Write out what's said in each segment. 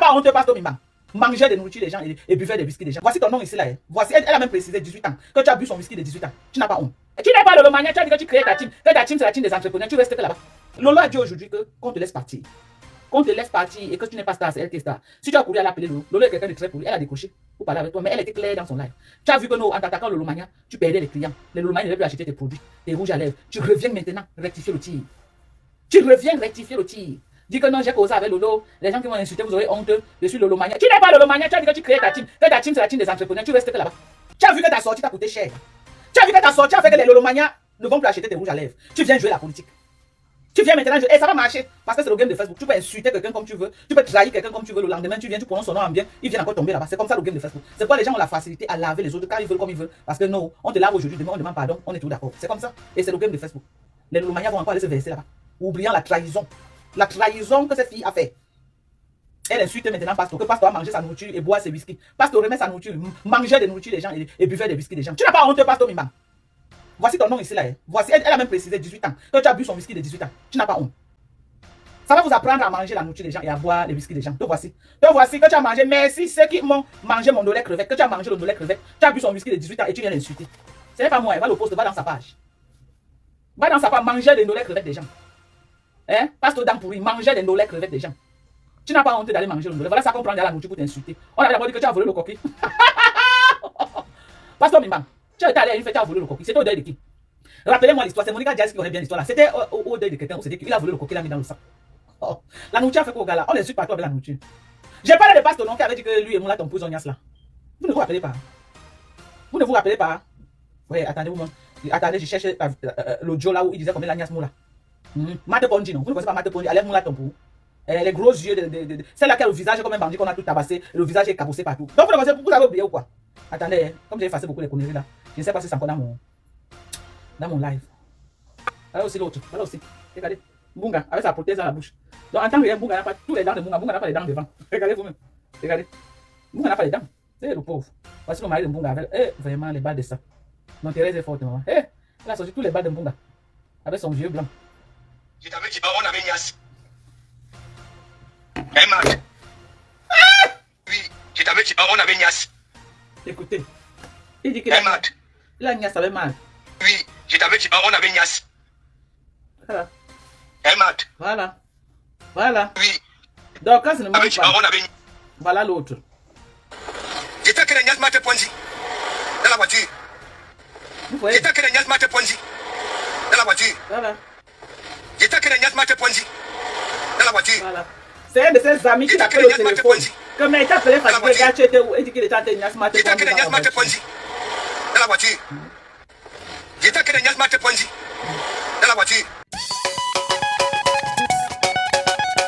pas honte, pasteur Mimba? Manger des nourritures des gens et buveur des whisky des gens. Voici ton nom ici là. Voici, elle a même précisé 18 ans. Que tu as bu son whisky de 18 ans. Tu n'as pas honte. Et tu n'es pas Lolo Mania, tu as dit que tu crées ta team. Que ta team c'est la team des entrepreneurs. Tu restes que là-bas. Lolo a dit aujourd'hui qu'on te laisse partir. Qu'on te laisse partir et que tu n'es pas star, c'est elle qui est star. Si tu as couru à l'appeler Lolo, Lolo est quelqu'un de très poli. Elle a décroché pour parler avec toi, mais elle était claire dans son live. Tu as vu que nous, en t'attaquant Lolo Mania, tu perdais les clients. Les Lolo Mania ne veulent plus acheter tes produits, tes rouges à lèvres. Tu reviens maintenant rectifier le tir. Tu reviens rectifier le tir. Dis que non, j'ai causé avec Lolo. Les gens qui m'ont insulté, vous aurez honte. Je suis Lolo Mania. Tu n'es pas Lolo Mania, tu as dit que tu crées ta team. Que ta team c'est la team des entrepreneurs. Tu restes que là-bas. Tu as vu que ta sortie t'a coûté cher. Tu as vu que ta sortie a fait que les Lolo Mania ne vont plus acheter tes rouges à lèvres. Tu viens jouer la politique. Tu viens maintenant jouer. Et ça va marcher. Parce que c'est le game de Facebook. Tu peux insulter quelqu'un comme tu veux. Tu peux trahir quelqu'un comme tu veux. Le lendemain, tu viens, tu prononces son nom en bien. Il vient encore tomber là-bas. C'est comme ça le game de Facebook. C'est pourquoi les gens ont la facilité à laver les autres quand ils veulent comme ils veulent. Parce que non, on te lave aujourd'hui, demain on demande pardon. On est tous d'accord. C'est comme ça. Et c'est le game de Facebook. Les Lolo Mania vont encore aller se verser là-bas. Oubliant la trahison. La trahison que cette fille a fait. Elle insulte maintenant Pasteur, que Pasteur a mangé sa nourriture et boit ses whisky. Pasteur remet sa nourriture, manger des nourritures des gens et buveur des whisky des gens. Tu n'as pas honte, Pasteur Mimba? Voici ton nom ici là. Voici, elle a même précisé 18 ans. Que tu as bu son whisky de 18 ans. Tu n'as pas honte. Ça va vous apprendre à manger la nourriture des gens et à boire les whisky des gens. Te voici. Te voici que tu as mangé. Merci ceux qui m'ont mangé mon dolé crevette. Que tu as mangé le dolé crevette. Tu as bu son whisky de 18 ans et tu viens l'insulter. Ce n'est pas moi. Va le poste, va dans sa page. Va dans sa page manger les dolé crevettes des gens. Hein? Pasteur dame pourri, manger les dolé crevettes des gens. Tu n'as pas honte d'aller manger le dolé. Voilà ça qu'on prend dans la nourriture pour t'insulter. On avait d'abord dit que tu as volé le coquille. Pasteur Mimba, tu es allé à une fête, tu as volé le coquille. C'était au deuil de qui? Rappelez-moi l'histoire. C'est Monica Diaz qui aurait bien l'histoire là. C'était au deuil de quelqu'un. On s'est dit qu'il a volé le coquille, il l'a mis dans le sac. Oh. La nourriture a fait quoi au gars là? On l'insulte partout avec la nourriture. J'ai parlé de Pasteur non qui avait dit que lui et moi là ton prisonnier là. Vous ne vous rappelez pas? Vous ne vous rappelez pas? Oui, attendez, attendez, je cherche l'audio là où il disait combien l'agnasse moula. Mate Pondi, non? Vous ne connaissez pas Mate Pondi? Allez, moula ton pou. Les gros yeux, celle-là qui a le visage comme un bandit qu'on a tout tabassé, le visage est cabossé partout. Donc vous ne connaissez pas, vous avez oublié ou quoi? Attendez, comme j'ai effacé beaucoup les conneries là, je ne sais pas si c'est encore dans mon live. Voilà aussi l'autre, voilà aussi. Regardez, Bunga, avec sa prothèse dans la bouche. Donc en tant que rien, Bunga n'a pas tous les dents de Bunga, Bunga n'a pas les dents devant. Regardez vous-même, regardez. Bunga n'a pas les dents, c'est le pauvre. Voici le mari de Bunga avec, vraiment les balles de ça. Non, Thérèse est forte, maman. Elle a sorti tous les balles de Bunga avec son vieux blanc. Je t'avais dit, on avait Nias. Eh, Marc. Oui, je t'avais dit, on avait Nias. Écoutez, il dit qu'il a Nias avait mal. Oui, je t'avais dit, on avait Nias. Voilà. Eh, Marc. Voilà. Voilà. Oui. Donc, quand ça ne marche pas, on avait... voilà l'autre. J'étais que les Nias m'a Ponzi dans la voiture. Vous voyez? J'étais que les Nias m'a Ponzi dans la voiture. Voilà. J'étais que les Nias m'a Ponzi dans la voiture. Voilà. C'est un de ses amis qui l'appelle au téléphone. Comme il t'a appelé fatigué, gars, tu étais où? Il dit qu'il était en Nias m'a J'étais que les Nias m'a Ponzi dans la voiture. J'étais que les Nias m'a Ponzi dans la voiture.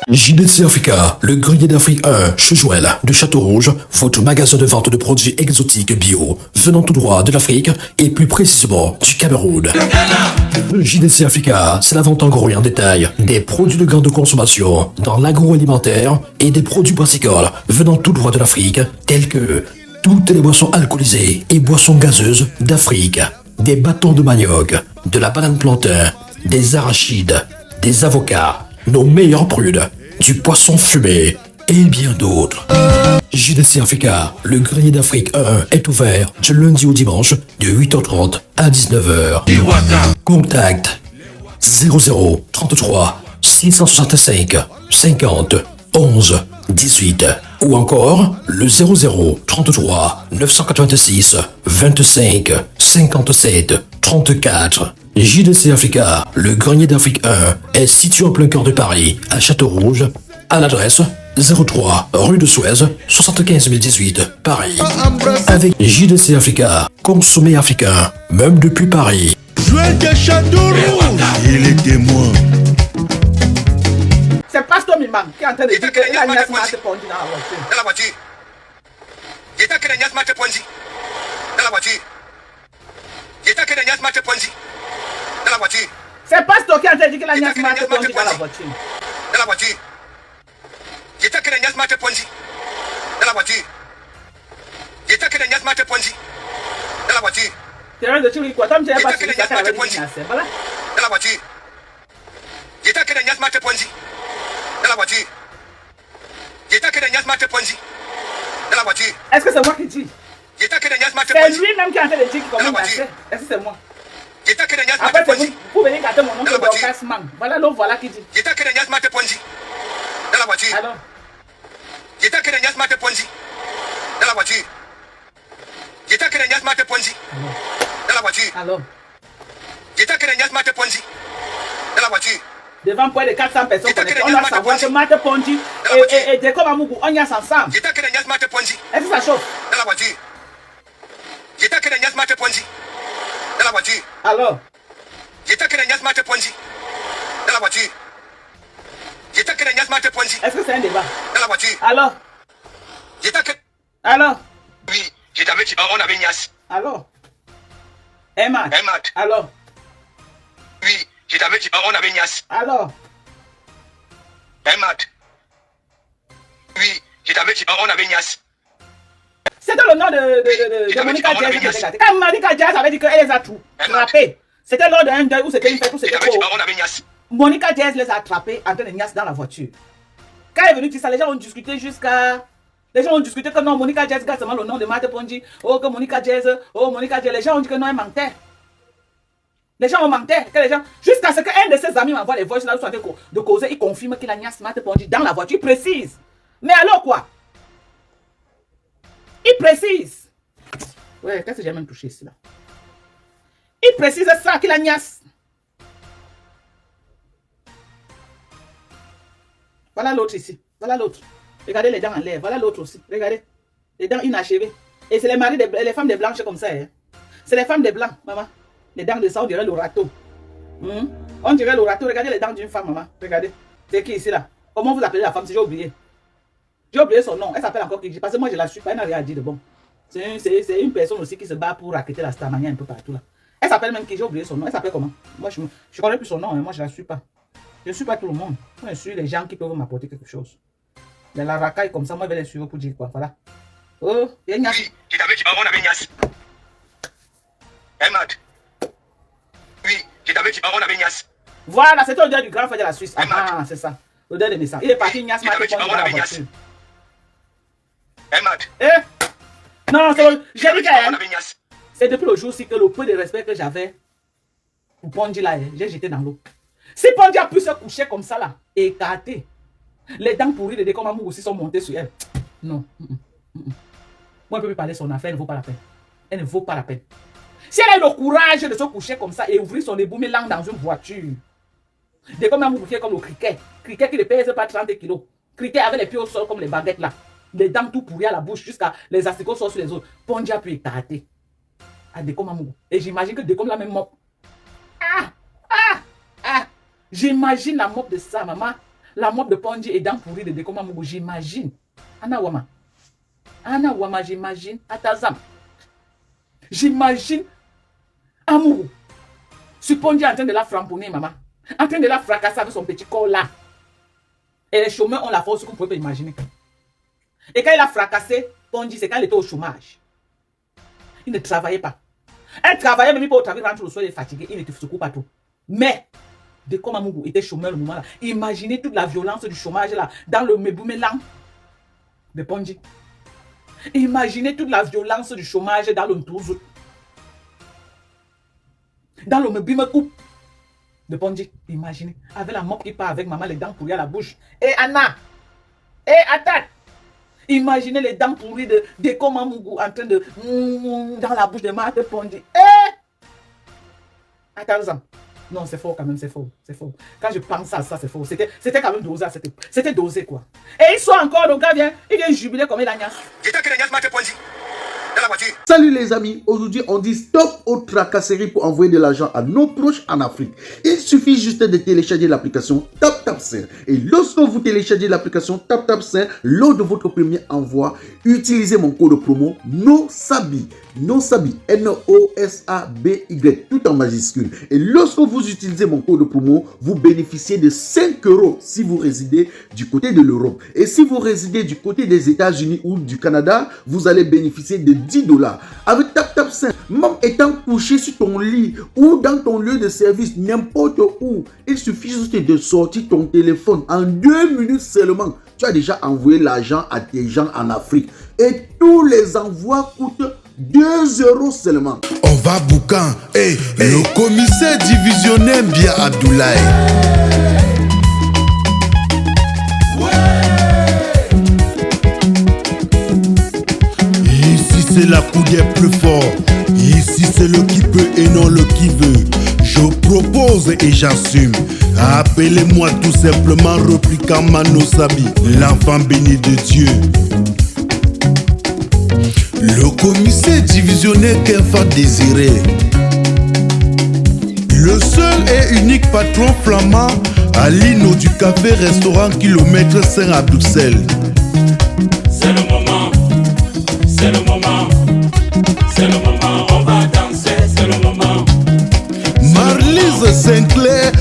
JDC Africa, le grenier d'Afrique 1, Chouchouel, de Château-Rouge, votre magasin de vente de produits exotiques bio, venant tout droit de l'Afrique et plus précisément du Cameroun. Le JDC Africa, c'est la vente en gros et en détail des produits de grande consommation dans l'agroalimentaire et des produits brassicoles venant tout droit de l'Afrique, tels que toutes les boissons alcoolisées et boissons gazeuses d'Afrique, des bâtons de manioc, de la banane plantain, des arachides, des avocats, nos meilleurs prudes, du poisson fumé et bien d'autres. JDC Africa, le grenier d'Afrique 1 est ouvert du lundi au dimanche de 8h30 à 19h. Contact 00 33 665 50 11 18 ou encore le 00 33 986 25 57 34. JDC Africa, le grenier d'Afrique 1, est situé en plein cœur de Paris, à Château-Rouge, à l'adresse 03 rue de Suez, 75 018, Paris. Avec JDC Africa, consommé africain, même depuis Paris. Joël de Château-Rouge, il est témoin. C'est Pasteur Mimba qui est en train de dire qu'il a Nias m'a Ponzi dans la voiture. Dans la voiture. J'étais que les Nias m'a Ponzi dans la voiture. J'étais que les Nias m'a Ponzi dans la voiture. C'est Pasteur qui est en train de dire qu'il a Nias m'a Ponzi dans la voiture. Dans la voiture. J'étais que les Nias m'a Ponzi dans la voiture. J'étais que les Nias m'a Ponzi dans la voiture. Tu as de tuer quoi? Tom, tu n'as pas fini ça avec Nias. Voilà. Dans la voiture. J'étais que les Nias m'a Ponzi dans la voiture. J'étais que les Nias m'a Smart Ponzi dans la voiture. Est-ce que c'est moi qui dis? J'étais que des Smart C'est Ponzi. lui-même qui est en train de dire qu'il Dans la commande voiture. assez. Est-ce que c'est moi? J'étais que des Smart Après, c'est Ponzi. vous venez gâter mon nom Dans la sur voiture. Dorcasman. Voilà l'homme, voilà qui dit. J'étais que des Smart Ponzi dans la voiture. Alors, J'étais que des Smart Ponzi dans la voiture. J'étais que des Smart Ponzi dans la voiture. alors. J'étais que des Smart Ponzi dans la voiture. Devant près de 400 personnes J'étais connectées, que on les doit Smart savoir que Ponzi. Mate Ponji Dans la voiture. et Deco Mamougou, on y a ensemble. J'étais que des Smart Ponzi Est-ce que ça chauffe? dans la voiture. J'étais que des Smart Ponzi dans la voiture. Alors, J'étais que des Smart Ponzi dans la voiture. J'étais que des Smart Ponzi est-ce que c'est un débat? dans la voiture. Alors, J'étais que... alors, Oui, je t'avais dit, on avait Nias. alors. Emma, Emad. alors, Oui, je t'avais dit, on avait Nias. alors. Emad. Oui, je t'avais dit, on avait Nias. C'était le nom de Monica Jazz qui était gâtée. Quand Monica Jazz avait dit qu'elle les a attrapés, c'était lors d'un deuil où c'était une fête où Je c'était t'avais dit, trop. on avait Nias. Monica Jazz les a attrapés en train de niasse dans la voiture. Quand elle est venue dire ça, les gens ont discuté jusqu'à... Les gens ont discuté que non, Monica Jazz garde seulement le nom de Mate Ponji. Oh, que Monica Jazz, oh, Monica Jazz. Les gens ont dit que non, elle mentait. Les gens ont menti. Que les gens... Jusqu'à ce qu'un de ses amis m'envoie les voix là où ils sont en train de causer, il confirme qu'il a niasse Mate Ponji dans la voiture. Il précise. Mais alors quoi? Il précise. Ouais, qu'est-ce que j'ai même touché ici là? Il précise ça qu'il a niasse. Voilà l'autre ici. Voilà l'autre. Regardez les dents en l'air. Voilà l'autre aussi. Regardez. Les dents inachevées. Et c'est les maris, les femmes des blanches comme ça. Hein. C'est les femmes des blancs, maman. Les dents de ça, on dirait le râteau. On dirait le râteau. Regardez les dents d'une femme, maman. Regardez. C'est qui ici là? Comment vous appelez la femme si j'ai oublié? J'ai oublié son nom. Elle s'appelle encore Kiki. Parce que moi je la suis pas. Elle n'a rien à dire de bon. C'est une personne aussi qui se bat pour raqueter la Starmania un peu partout là. Elle s'appelle même Kiki. J'ai oublié son nom. Elle s'appelle comment? Moi je connais plus son nom. Hein. Moi je la suis pas. Je ne suis pas tout le monde. Je suis les gens qui peuvent m'apporter quelque chose. De la racaille comme ça, moi je vais les suivre pour dire quoi. Voilà. Oh, il y a une... Oui, je t'avais dit, on avait Nias. Emad. Oui, je t'avais dit, on avait Nias. Voilà, c'était l'odeur du grand frère de la Suisse. Ah, c'est ça. L'odeur de naissance. Il est parti Nias Mate Ponji dans la voiture. Emad. Eh? Non, j'ai dit On que avait Nias. c'est depuis le jour-ci que le peu de respect que j'avais pour Ponji là, j'ai jeté dans l'eau. Si Ponji a pu se coucher comme ça là, écarté, les dents pourries de Dekomamou aussi sont montées sur elle. Non. Moi, je ne peux plus parler son affaire, elle ne vaut pas la peine. Elle ne vaut pas la peine. Si elle a eu le courage de se coucher comme ça et ouvrir son éboume langue dans une voiture, Dekomamou qui est comme le criquet. Criquet qui ne pèse pas 30 kilos. Criquet avec les pieds au sol comme les baguettes là. Les dents tout pourries à la bouche jusqu'à les asticots sortent sur les autres. Ponji a pu écarter à Dekomamou. Et j'imagine que Dekom la même mop. J'imagine la mop de ça, maman. La mop de Ponji et dents pourries de Dekomamou. J'imagine. Anna Wama, j'imagine. Atazam. J'imagine. Amourou. Si Ponji est en train de la framponner, maman. En train de la fracasser avec son petit corps là. Et les chômeurs ont la force que vous pouvez pas imaginer. Et quand il a fracassé, Ponji, c'est quand il était au chômage. Il ne travaillait pas. Elle travaillait, même pas au travail, rentre le soir, il est fatigué, il ne se coupe pas tout. Mais, Dekomamou était chômeur le moment là. Imaginez toute la violence du chômage là, dans le Meboumelang de Ponji. Imaginez toute la violence du chômage dans le Ntouzout. Dans le Mebumekou de Ponji. Imaginez. Avec la mop qui part avec maman, les dents pourries à la bouche. Et Anna. Et Atat. Imaginez les dents pourries de Dekomamou en train de... dans la bouche de Mate Ponji. Attends. Non, c'est faux quand même, c'est faux. Quand je pense à ça, c'est faux. C'était quand même dosé. C'était dosé quoi. Et ils sont encore, donc gars il vient jubiler comme il a niasse. J'étais que des Nias Mate Ponzi dans la voiture. Salut les amis, aujourd'hui on dit stop aux tracasseries pour envoyer de l'argent à nos proches en Afrique. Il suffit juste de télécharger l'application TapTapSend. Et lorsque vous téléchargez l'application TapTapSend, lors de votre premier envoi, utilisez mon code promo NOSABI. NOSABI, N-O-S-A-B-Y, tout en majuscule. Et lorsque vous utilisez mon code promo, vous bénéficiez de 5 € si vous résidez du côté de l'Europe. Et si vous résidez du côté des États-Unis ou du Canada, vous allez bénéficier de 10 $. Avec TapTap Send, même étant couché sur ton lit ou dans ton lieu de service, n'importe où, il suffit juste de sortir ton téléphone. En 2 minutes seulement, tu as déjà envoyé l'argent à tes gens en Afrique. Et tous les envois coûtent 2 € seulement. On va boucan. Hey, le commissaire divisionnaire Bia Abdoulaye. Ici c'est la coudière plus fort. Ici c'est le qui peut et non le qui veut. Je propose et j'assume. Appelez-moi tout simplement Replica Mano Sabi, l'enfant béni de Dieu. Le commissaire divisionnaire qu'Enfa désiré. Le seul et unique patron flamand à l'Ino du café-restaurant kilomètre Saint à Bruxelles. C'est le moment, c'est le moment, c'est le moment, on va danser, c'est le moment. Marlise Sinclair